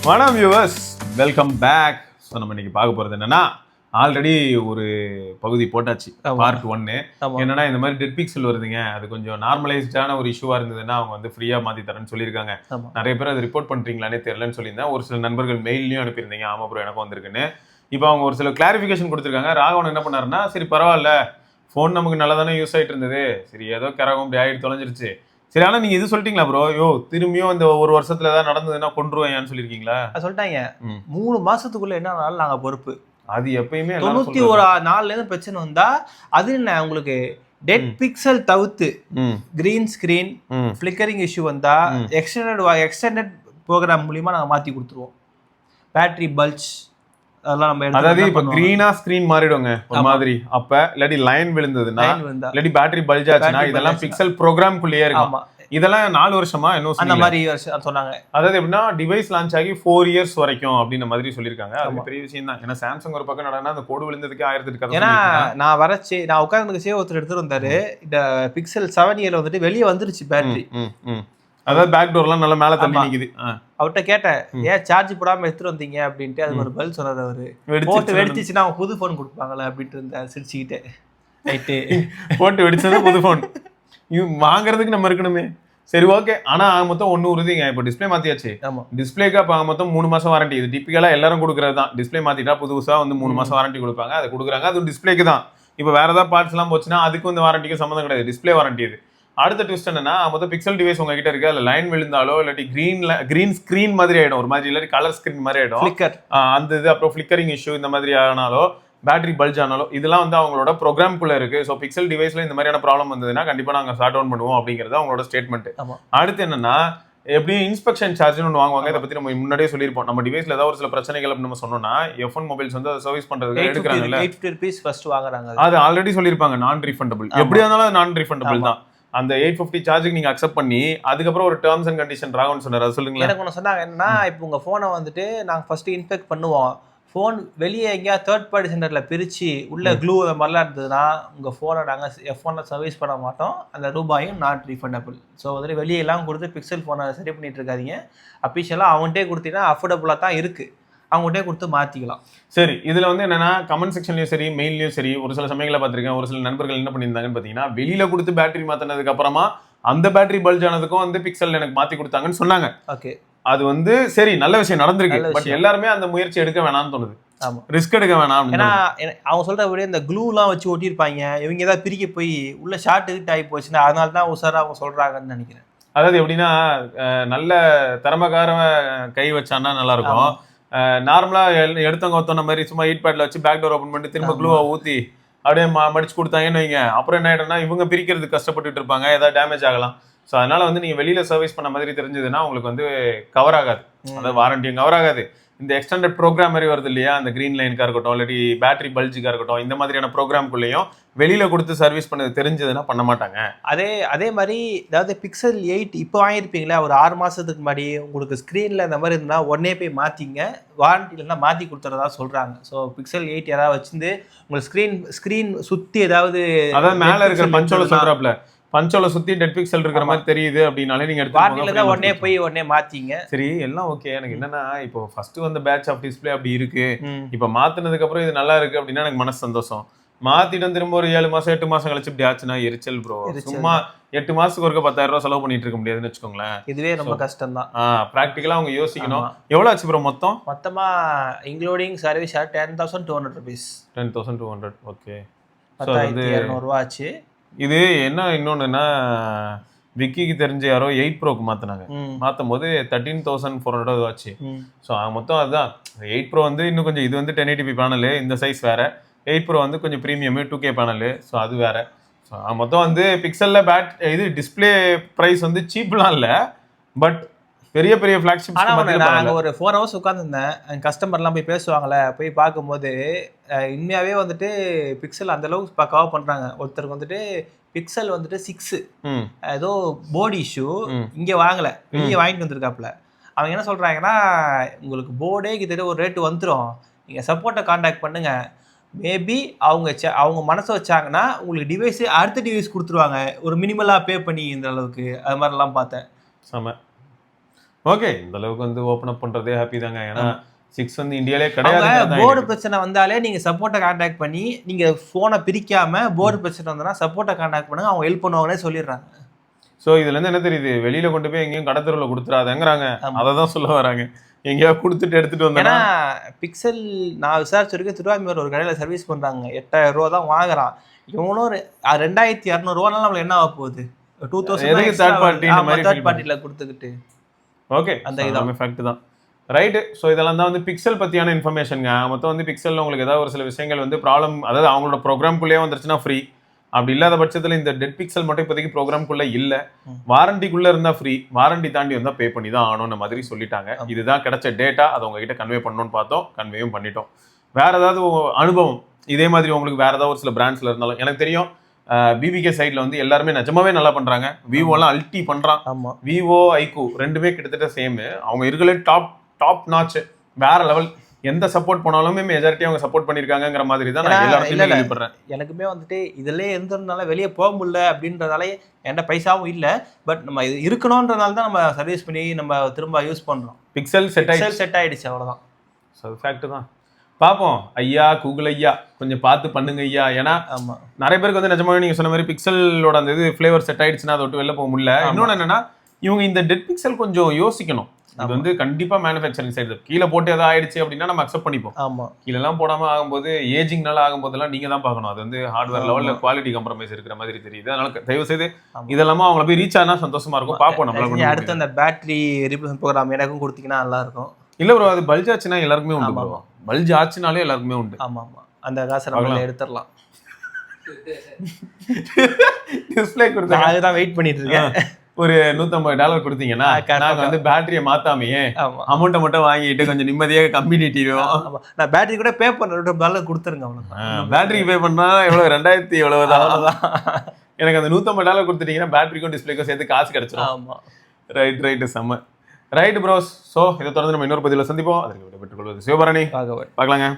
வணக்கம் viewers, welcome back. So நம்ம இன்னைக்கு பார்க்க போகிறது என்னன்னா, ஆல்ரெடி ஒரு பகுதி போட்டாச்சு, பார்ட் 1. என்னன்னா இந்த மாதிரி டெட் பிக்சல் வருதுங்க, அது கொஞ்சம் நார்மலைஸ்டான ஒரு இஷ்யூவாக இருந்ததுன்னா அவங்க வந்து ஃப்ரீயாக மாற்றி தரேன்னு சொல்லியிருக்காங்க. நிறைய பேர் அதை ரிப்போர்ட் பண்ணுறீங்களானே தெரியலன்னு சொல்லியிருந்தேன். ஒரு சில நண்பர்கள் மெயிலையும் அனுப்பியிருந்தீங்க, ஆமாம் ப்ரோ எனக்கும் வந்திருக்குன்னு. இப்போ அவங்க ஒரு சில கிளாரிஃபிகேஷன் கொடுத்துருக்காங்க. ராகவன் என்ன பண்ணாருன்னா, சரி பரவாயில்ல, ஃபோன் நமக்கு நல்லா தானே யூஸ் ஆகிட்டு இருந்தது, சரி ஏதோ கரகம் இப்படி ஆகிட்டு தொலைஞ்சிருச்சு. சரி, ஆனால் நீங்கள் இது சொல்லிட்டீங்களா ப்ரோ, திரும்பியும் இந்த ஒரு வருஷத்துல ஏதாவது நடந்ததுன்னா கொண்டுருவேன்னு சொல்லியிருக்கீங்களா? சொல்லிட்டாங்க 3 மாசத்துக்குள்ள என்ன ஆனாலும் நாங்கள் பொறுப்பு. அது எப்பயுமே 91 நாள்லேருந்து பிரச்சனை வந்தா அது என்ன உங்களுக்கு டெட் பிக்சல் தவிர்த்து கிரீன் ஸ்கிரீன் ஃபிளிக்கரிங் இஷ்யூ வந்தா எக்ஸ்டெண்டட் ப்ரோக்ராம் மூலியமா நாங்கள் மாற்றி கொடுத்துருவோம். பேட்டரி பல்ஜ் அதெல்லாம் நம்ம, அதாவது இப்ப கிரீனா ஸ்கிரீன் மாறிடுங்க ஒரு மாதிரி. அப்ப இல்லாட்டி லைன் விழுந்ததுன்னா, இல்லாட்டி பேட்டரி பல்ஜ் ஆச்சுன்னா, இதெல்லாம் பிக்சல் ப்ரோக்ராம்குள்ளேயே இருக்கும். இதெல்லாம் 4 வருஷமா இன்னும் அந்த மாதிரி சொன்னாங்க. அதாவது எப்படின்னா டிவைஸ் லான்ச் ஆகி 4 years வரைக்கும் அப்படின்ற மாதிரி சொல்லியிருக்காங்க. அது பெரிய விஷயம் தான். ஏன்னா சாம்சங் ஒரு பக்கம் நடனா அந்த கோடு விழுந்ததுக்கு 1000 கதை. ஏன்னா நான் வரச்சு நான் உட்கார்ந்து ஒருத்தர் எடுத்துட்டு வந்தாரு, இந்த பிக்சல் 7A வந்துட்டு வெளியே வந்துருச்சு பேட்டரி. அதாவது பேக் டோர்லாம் நல்லா மேல தள்ளி நிக்குது. அவர்கிட்ட கேட்டேன், ஏன் சார்ஜ் போடாம எடுத்துட்டு வந்தீங்க அப்படின்ட்டு. அது ஒரு பதில் சொன்னார் அவரு, போட்டு வெடிச்சிச்சுன்னா அவங்க புது போன் கொடுப்பாங்களே அப்படின்ட்டு இருந்தா சிரிச்சுக்கிட்டே. ரைட்டு, போட்டு வெடிச்சது புது போன் வாங்குறதுக்கு நம்ம இருக்கணுமே. சரி ஓகே. ஆனா மொத்தம் ஒண்ணு உறுதிங்க, இப்போ டிஸ்பிளே மாத்தியாச்சு. டிஸ்பிளேக்கு அப்ப மொத்தம் 3 மாசம் வாரண்டி. இது டிப்பிக்கலா எல்லாரும் கொடுக்கறது தான். டிஸ்பிளே மாத்திட்டா புதுசா வந்து 3 மாசம் வாரண்டி கொடுப்பாங்க, அதை கொடுக்குறாங்க. அது டிஸ்பிளேக்கு தான். இப்போ வேற ஏதாவது பார்ட்ஸ் எல்லாம் போச்சுன்னா அதுக்கு இந்த வாரண்டிக்கு சம்மந்தம் கிடையாது, டிஸ்பிளே வாரண்டி. இது அடுத்த ட்விஸ்ட் என்னன்னா, மொத்தம் பிக்சல் டிவைஸ் உங்ககிட்ட இருக்கு, அதுல லைன் விழுந்தாலோ இல்லாட்டி கிரீன் ஸ்கிரீன் மாதிரி ஆயிடும், ஒரு மாதிரி இல்லாட்டி கலர் ஸ்கிரீன் மாதிரி ஆயிடும் அந்த இது. அப்புறம் ஃபிளிக்கரிங் இஷ்யூ இந்த மாதிரி ஆனாலோ, பேட்டரி பல்ஜ் ஆனாலும், இதெல்லாம் வந்து அவங்களோட ப்ரோக்ராம்குள்ள இருக்கு. ஸோ பிக்சல் டிவைஸ்ல இந்த மாதிரியான ப்ராப்ளம் வந்ததுன்னா கண்டிப்பா நாங்க ஷார்ட் டவுன் பண்ணுவோம் அப்படிங்கிறது அவங்களோட ஸ்டேட்மெண்ட். அடுத்து என்னன்னா, எப்படியும் இன்ஸ்பெக்ஷன் சார்ஜ்னு ஒன்று வாங்குவாங்க. இதை பத்தி நம்ம முன்னாடியே சொல்லியிருப்போம். நம்ம டிவைஸ்ல ஏதாவது ஒரு சில பிரச்சனைகள் அப்படின்னு நம்ம சொன்னோம்னா, F1 மொபைல்ஸ் வந்து அதை சர்வீஸ் பண்றதுக்கு எடுக்கிறாங்கல்ல, 850 rupees ஃபர்ஸ்ட் வாங்குறாங்க. அது ஆல்ரெடி சொல்லியிருப்பாங்க நான் ரீஃபண்டபிள். எப்படியா இருந்தாலும் அது நான் ரீஃபண்டபிள் தான். அந்த 850 சார்ஜுக்கு நீங்க அக்செப்ட் பண்ணி அதுக்கப்புறம் ஒரு டேர்ம்ஸ் அண்ட் கண்டிஷன் ராகவன் சொன்னார், அது சொல்லுங்க. எனக்கு ஒன்று சொன்னாங்க என்னன்னா, இப்போ உங்க போனை வந்துட்டு நாங்க ஃபர்ஸ்ட் இன்ஸ்பெக்ட் பண்ணுவோம். ஃபோன் வெளியே எங்கேயா தேர்ட் பார்ட்டி சென்டரில் பிரித்து உள்ள க்ளூ அந்த மாதிரிலாம் இருந்ததுன்னா உங்கள் ஃபோனை நாங்கள் F1 சர்வீஸ் பண்ண மாட்டோம், அந்த ரூபாயும் நாட் ரீஃபண்டபிள். ஸோ வந்துட்டு வெளியெல்லாம் கொடுத்து பிக்சல் ஃபோனை சரி பண்ணிட்டு இருக்காதிங்க. அஃபிஷியலாக அவங்கள்டே கொடுத்தீங்கன்னா அஃபோர்டபுளாக தான் இருக்குது, அவங்கள்டே கொடுத்து மாற்றிக்கலாம். சரி, இதில் வந்து என்னென்னா, கமெண்ட் செக்ஷன்லையும் சரி மெயிலையும் சரி ஒரு சில சமயங்களை பார்த்துருக்கேன். ஒரு சில நண்பர்கள் என்ன பண்ணியிருந்தாங்கன்னு பார்த்தீங்கன்னா, வெளியில் கொடுத்து பேட்டரி மாற்றினதுக்கு அப்புறமா அந்த பேட்டரி பல்ஜ் ஆனதுக்கும் வந்து பிக்சல் எனக்கு மாற்றி கொடுத்தாங்கன்னு சொன்னாங்க. ஓகே, அது வந்து சரி, நல்ல விஷயம் நடந்திருக்கு. பட் எல்லாருமே அந்த முயற்சி எடுக்க வேணாம்னு தோணுது. ஆமா, ரிஸ்க் எடுக்க வேணாம். ஏன்னா அவங்க சொல்றபடி இந்த க்ளூலாம் வச்சு ஒட்டியிருப்பாங்க, இவங்க ஏதாவது பிரிக்க போய் உள்ள ஷார்ட் ஹிட் ஆகி போச்சுன்னா அதனால தான் உசாரா அவங்க சொல்றாங்கன்னு நினைக்கிறேன். அதாவது எப்படின்னா, நல்ல திறமைக்கார கை வச்சான்னா நல்லா இருக்கும். நார்மலா எடுத்தவங்க ஒத்தன மாதிரி சும்மா ஹீட் பேட்ல வச்சு பேக் டோர் ஓப்பன் பண்ணிட்டு திரும்ப க்ளூவை ஊத்தி அப்படியே மடிச்சு கொடுத்தாங்கன்னு வைங்க, அப்புறம் என்ன ஆயிடும்னா இவங்க பிரிக்கிறதுக்கு கஷ்டப்பட்டுட்டு இருப்பாங்க, ஏதாவது டேமேஜ் ஆகலாம். ஸோ அதனால வந்து நீங்கள் வெளியில் சர்வீஸ் பண்ண மாதிரி தெரிஞ்சதுன்னா உங்களுக்கு வந்து கவர் ஆகாது, அதாவது வாரண்டியும் கவர் ஆகாது. இந்த எக்ஸ்டெண்டட் ப்ரோக்ராம் மாதிரி வருது இல்லையா, அந்த க்ரீன் லைனுக்காக இருக்கட்டும் இல்லாட்டி பேட்டரி பல்ஜுக்காக இருக்கட்டும், இந்த மாதிரியான ப்ரோக்ராம்குள்ளேயும் வெளியில் கொடுத்து சர்வீஸ் பண்ணது தெரிஞ்சதுன்னா பண்ண மாட்டாங்க. அதே மாதிரி அதாவது பிக்சல் 8 இப்போ வாங்கியிருப்பீங்களா, ஒரு 6 மாதத்துக்கு முன்னாடி உங்களுக்கு ஸ்க்ரீனில் இந்த மாதிரி இருந்தால் உடனே போய் மாற்றிங்க, வாரண்டியில்னா மாற்றி கொடுத்துறதா சொல்கிறாங்க. ஸோ பிக்சல் 8 ஏதாவது வச்சுருந்து உங்களுக்கு ஸ்க்ரீன் சுற்றி ஏதாவது, அதாவது மேலே இருக்கிற பஞ்சோல சொல்கிறாப்ல, பஞ்சோல சுத்தி டெட் பிக்சல் இருக்கிற மாதிரி தெரியுது அப்படினாலே நீங்க எடுத்து உடனே மாத்திங்க. சரி, எல்லாம் ஓகே. எனக்கு என்னன்னா, இப்போ ஃபர்ஸ்ட் வந்து பேட்ச் ஆஃப் டிஸ்பிளே அப்படி இருக்கு, இப்போ மாத்தினதுக்கு அப்புறம் இது நல்லா இருக்கு அப்படின்னா எனக்கு மனசு சந்தோஷம். மாத்திட்டு திரும்ப ஒரு 7 மாசம் 8 மாசம் கழிச்சு இப்படி ஆச்சுன்னா எரிச்சல் ப்ரோ. சும்மா 8 மாசத்துக்கு ஒருக்க 10,000 ரூபாய் செலவு பண்ணிட்டு இருக்க முடியாதுன்னு வச்சுக்கோங்களேன். இதுவே ரொம்ப கஷ்டம் தான். பிராக்டிகலா அவங்க யோசிக்கணும். எவ்வளவு ஆச்சு ப்ரோ மொத்தமா இன்க்ளூடிங் சர்வீஸ் 10,200 rupees. 10,200. ஓகே, 10,200 ரூபா ஆச்சு. இது என்ன இன்னொன்னுன்னா, விக்கிக்கு தெரிஞ்ச யாரோ 8 ப்ரோக்கு மாத்தினாங்க. மாத்தும் போது 13,400 ஆச்சு. ஸோ மொத்தம் அதுதான் 8 ப்ரோ வந்து இன்னும் கொஞ்சம், இது வந்து 1080p பேனலு, இந்த சைஸ் வேற. 8 ப்ரோ வந்து கொஞ்சம் ப்ரீமியம் 2K பேனலு, ஸோ அது வேற. ஸோ மொத்தம் வந்து பிக்சல்ல இது டிஸ்பிளே ப்ரைஸ் வந்து சீப்லாம் இல்லை, பட் பெரிய பெரிய ஃபிளாக்ஷிப். நாங்கள் ஒரு 4 hours உட்காந்துருந்தேன், கஸ்டமர்லாம் போய் பேசுவாங்களே, போய் பார்க்கும்போது உண்மையாகவே வந்துட்டு பிக்சல் அந்த அளவுக்கு கவர் பண்ணுறாங்க. ஒருத்தருக்கு வந்துட்டு பிக்சல் வந்துட்டு 6 ஏதோ போர்டு இஷ்யூ இங்கே வாங்கலை, வெளியே வாங்கிட்டு வந்திருக்காப்புல. அவங்க என்ன சொல்கிறாங்கன்னா, உங்களுக்கு போர்டே கிட்ட ஒரு ரேட்டு வந்துடும், நீங்கள் சப்போர்ட்டை கான்டாக்ட் பண்ணுங்க, மேபி அவங்க மனசை வச்சாங்கன்னா உங்களுக்கு டிவைஸு அடுத்த டிவைஸ் கொடுத்துருவாங்க, ஒரு மினிமலாக பே பண்ணி இந்த அளவுக்கு. அது மாதிரிலாம் பார்த்தேன். செம ஓகே இந்த அளவுக்கு வந்து ஓப்பன் அப் பண்றதே ஹாப்பி தாங்க. ஏன்னா 6 வந்து இந்தியாலே கிடையாது. போர்டு பிரச்சனை வந்தாலே நீங்க சப்போர்ட்டை கான்டாக்ட் பண்ணி நீங்க போனை பிரிக்காம போர்டு பிரச்சனை வந்தா சப்போர்ட்டை கான்டாக்ட் பண்ணுங்க, அவங்க ஹெல்ப் பண்ணுவாங்கன்னே சொல்லிடுறாங்க. ஸோ இதுல இருந்து என்ன தெரியுது, வெளியில கொண்டு போய் எங்கேயும் கடத்தருவில் கொடுத்துறாதேங்கிறாங்க. அதை தான் சொல்ல வராங்க. எங்கேயாவது கொடுத்துட்டு எடுத்துட்டு வந்தா. ஏன்னா பிக்சல் நான் விசாரிச்சிருக்கேன், திருவாரூர் ஒரு கடையில் சர்வீஸ் பண்றாங்க, 8000 ரூபா தான் வாங்குறான். இவனும் 2200 ரூபானாலும் நம்மளுக்கு என்ன ஆக போகுது, 2000 தேர்ட் பார்ட்டில கொடுத்துக்கிட்டு. ஓகே, அந்த எல்லாமே ஃபேக்ட் தான். ரைட்டு. ஸோ இதெல்லாம் தான் வந்து பிக்சல் பற்றியான இன்ஃபர்மேஷனுங்க. மொத்தம் வந்து பிக்சலில் உங்களுக்கு ஏதாவது ஒரு சில விஷயங்கள் வந்து ப்ராப்ளம், அதாவது அவங்களோட ப்ரோக்ராம்குள்ளேயே வந்துருச்சுன்னா ஃப்ரீ. அப்படி இல்லாத பட்சத்தில் இந்த டெட் பிக்சல் மட்டும் இப்போதைக்கு ப்ரோக்ராம்குள்ளே இல்லை, வாரண்டிக்குள்ளே இருந்தால் ஃப்ரீ, வாரண்டி தாண்டி வந்தால் பே பண்ணி தான் ஆகணும்னு மாதிரி சொல்லிட்டாங்க. இதுதான் கிடைச்ச டேட்டா, அதை உங்ககிட்ட கன்வே பண்ணணும்னு பார்த்தோம், கன்வேயும் பண்ணிட்டோம். வேற ஏதாவது அனுபவம் இதே மாதிரி உங்களுக்கு வேற ஏதாவது ஒரு சில பிராண்ட்ஸில் இருந்தாலும் எனக்கு தெரியும். பிபிகே சைடில் வந்து எல்லாருமே நிஜமாவே நல்லா பண்ணுறாங்க. விவோலாம் அல்டி பண்ணுறான். விவோ ஐக்கூ ரெண்டுமே கிட்டத்தட்ட சேம். அவங்க இருக்கிற டாப் நாச், வேற லெவல். எந்த சப்போர்ட் போனாலுமே மெஜாரிட்டி அவங்க சப்போர்ட் பண்ணிருக்காங்கிற மாதிரி தான் நான் எல்லாத்தையும் கேள்விப்படுறேன். எனக்குமே வந்துட்டு இதுலயே இருந்ததுனால வெளியே போக முடியல அப்படின்றதால என்கிட்ட பைசாவும் இல்லை. பட் நம்ம இது இருக்கணும்ன்றதால தான் நம்ம சர்வீஸ் பண்ணி நம்ம திரும்ப யூஸ் பண்றோம். பிக்சல் செட் ஆயிடுச்சு, அவ்வளவுதான். ஸோ ஃபேக்ட் தான். பார்ப்போம் ஐயா, கூகுள் ஐயா கொஞ்சம் பார்த்து பண்ணுங்க ஐயா. ஏன்னா நிறைய பேருக்கு வந்து நிஜமாவே நீங்க சொன்ன மாதிரி பிக்சலோட அந்த இது ஃபிளேவர் செட் ஆயிடுச்சுன்னா அதை விட்டு வெளில போக முடியல. இன்னொன்று என்னன்னா, இவங்க இந்த டெட் பிக்சல் கொஞ்சம் யோசிக்கணும். அது வந்து கண்டிப்பா மேனுஃபேக்சரிங் சைடு கீழே போட்டு ஏதாவது ஆயிடுச்சு அப்படின்னா நம்ம அக்செப்ட் பண்ணிப்போம். ஆமா, கீழே எல்லாம் போடாம ஆகும்போது ஏஜிங்னால ஆகும்போதெல்லாம் நீங்க தான் பார்க்கணும். அது வந்து ஹார்ட்வேர் லெவல்ல குவாலிட்டி காம்ப்ரமைஸ் இருக்கிற மாதிரி தெரியுது. அதனால தயவு செய்து இதெல்லாம் அவங்கள போய் ரீச் ஆனா சந்தோஷமா இருக்கும். பார்ப்போம். நம்மள அடுத்து அந்த பேட்டரி ரீப்ளேஸ்மென்ட் ப்ரோக்ராம் எனக்கும் கொடுத்தீங்கன்னா நல்லா இருக்கும். இல்ல ப்ரோ, அது பல்ஜ் ஆச்சுன்னா எல்லாருக்குமே உண்டு ப்ரோ. பல்ஜ் ஆச்சுனாலே எல்லாருக்குமே உண்டு. ஆமா ஆமா, அந்த காசை நம்ம எடுத்துடலாம். டிஸ்ப்ளே கொடுத்தா அதுதான் வெயிட் பண்ணிட்டு இருக்கேன். ஒரு $150 கொடுத்தீங்கன்னா நாங்க வந்து பேட்டரியை மாத்தாமையே அமௌண்ட்டை மட்டும் வாங்கிட்டு கொஞ்சம் நிம்மதியாக கம்யூனிட்டியும் நான் பேட்டரி கூட பே பண்ண $150 கொடுத்துருங்க. அவ்வளோ பேட்டரிக்கு பே பண்ணா எவ்வளவு 2000 எவ்வளவுதான். எனக்கு அந்த $150 கொடுத்துட்டீங்கன்னா பேட்டரிக்கும் டிஸ்பிளேக்கும் சேர்த்து காசு கிடைச்சிடும். ஆமா, ரைட் செம்ம. Right pros. ஸோ இதை தொடர்ந்து நம்ம இன்னொரு பதிவில் சந்திப்போம். அதற்கு விடைபெற்றுக் கொள்வது சிவபரணி. பார்க்கலாங்க.